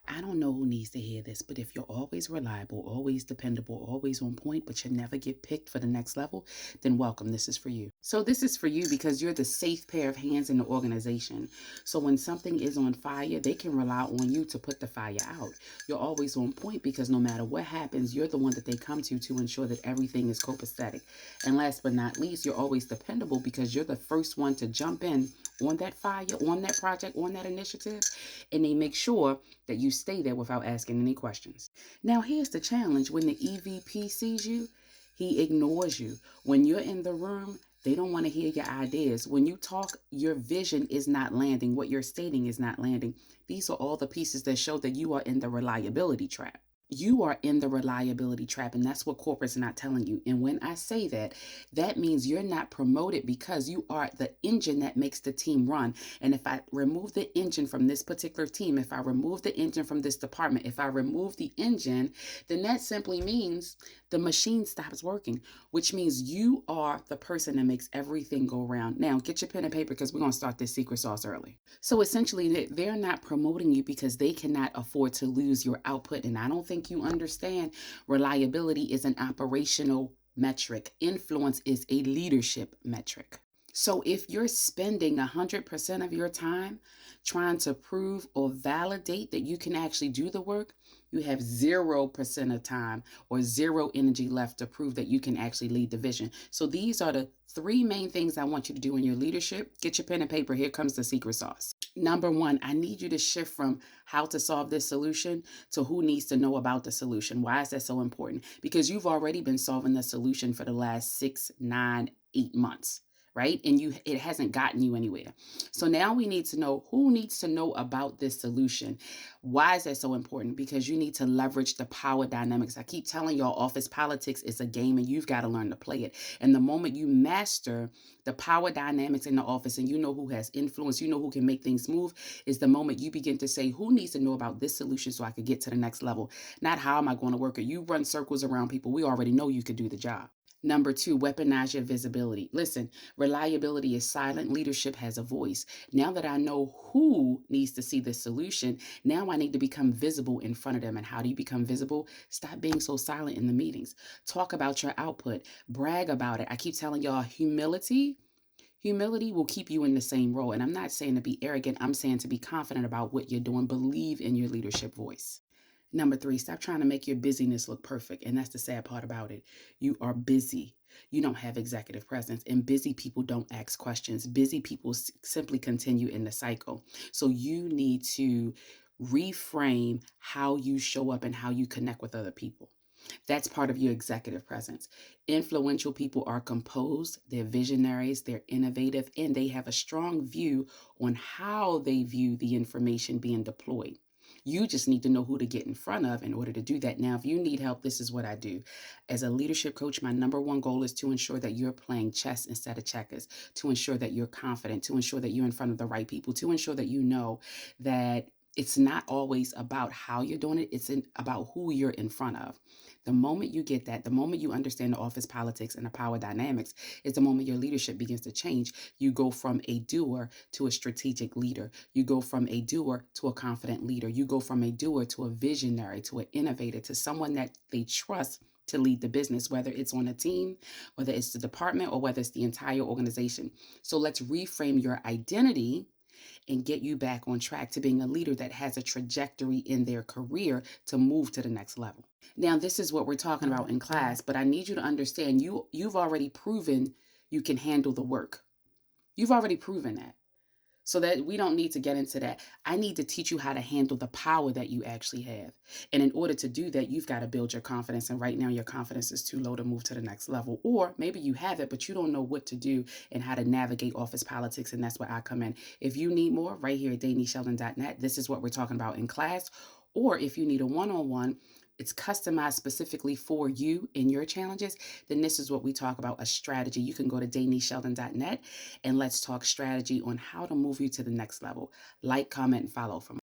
I don't know who needs to hear this, but if you're always reliable, always dependable, always on point, but you never get picked for the next level, then welcome. This is for you. So this is for you because you're the safe pair of hands in the organization. So when something is on fire, they can rely on you to put the fire out. You're always on point because no matter what happens, you're the one that they come to ensure that everything is copacetic. And last but not least, you're always dependable because you're the first one to jump in on that fire, on that project, on that initiative, and they make sure that you stay there without asking any questions. Now, here's the challenge: when the EVP sees you, he ignores you. When you're in the room, they don't want to hear your ideas. When you talk, your vision is not landing. What you're stating is not landing. These are all the pieces that show that you are in the reliability trap. You are in the reliability trap, and that's what corporate's not telling you. And when I say that, that means you're not promoted because you are the engine that makes the team run. And if I remove the engine from this particular team, if I remove the engine from this department, if I remove the engine, then that simply means the machine stops working, which means you are the person that makes everything go around. Now, get your pen and paper because we're going to start this secret sauce early. So essentially, they're not promoting you because they cannot afford to lose your output. And I don't think you understand reliability is an operational metric, influence is a leadership metric. So if you're spending 100% of your time trying to prove or validate that you can actually do the work, you have 0% of time or zero energy left to prove that you can actually lead the vision. So these are the three main things I want you to do in your leadership. Get your pen and paper. Here comes the secret sauce. Number one, I need you to shift from how to solve this solution to who needs to know about the solution. Why is that so important? Because you've already been solving the solution for the last 6, 9, 8 months, right? And it hasn't gotten you anywhere. So now we need to know who needs to know about this solution. Why is that so important? Because you need to leverage the power dynamics. I keep telling y'all, office politics is a game and you've got to learn to play it. And the moment you master the power dynamics in the office and you know who has influence, you know who can make things move, is the moment you begin to say, who needs to know about this solution so I could get to the next level? Not how am I going to work it? You run circles around people. We already know you could do the job. Number two, weaponize your visibility. Listen, reliability is silent. Leadership has a voice. Now that I know who needs to see this solution, now I need to become visible in front of them. And how do you become visible? Stop being so silent in the meetings. Talk about your output. Brag about it. I keep telling y'all, humility will keep you in the same role. And I'm not saying to be arrogant. I'm saying to be confident about what you're doing. Believe in your leadership voice. Number three, stop trying to make your busyness look perfect. And that's the sad part about it. You are busy. You don't have executive presence. And busy people don't ask questions. Busy people simply continue in the cycle. So you need to reframe how you show up and how you connect with other people. That's part of your executive presence. Influential people are composed, they're visionaries, they're innovative, and they have a strong view on how they view the information being deployed. You just need to know who to get in front of in order to do that. Now, if you need help, this is what I do. As a leadership coach, my number one goal is to ensure that you're playing chess instead of checkers, to ensure that you're confident, to ensure that you're in front of the right people, to ensure that you know that it's not always about how you're doing it, about who you're in front of. The moment you get that, the moment you understand the office politics and the power dynamics, is the moment your leadership begins to change. You go from a doer to a strategic leader. You go from a doer to a confident leader. You go from a doer to a visionary, to an innovator, to someone that they trust to lead the business, whether it's on a team, whether it's the department, or whether it's the entire organization. So let's reframe your identity and get you back on track to being a leader that has a trajectory in their career to move to the next level. Now, this is what we're talking about in class, but I need you to understand you've already proven you can handle the work. You've already proven that. So that we don't need to get into that. I need to teach you how to handle the power that you actually have. And in order to do that, you've got to build your confidence. And right now, your confidence is too low to move to the next level. Or maybe you have it, but you don't know what to do and how to navigate office politics. And that's where I come in. If you need more, right here at DaneSheldon.net, this is what we're talking about in class. Or if you need a one-on-one, it's customized specifically for you and your challenges, then this is what we talk about, a strategy. You can go to DaneSheldon.net and let's talk strategy on how to move you to the next level. Like, comment, and follow from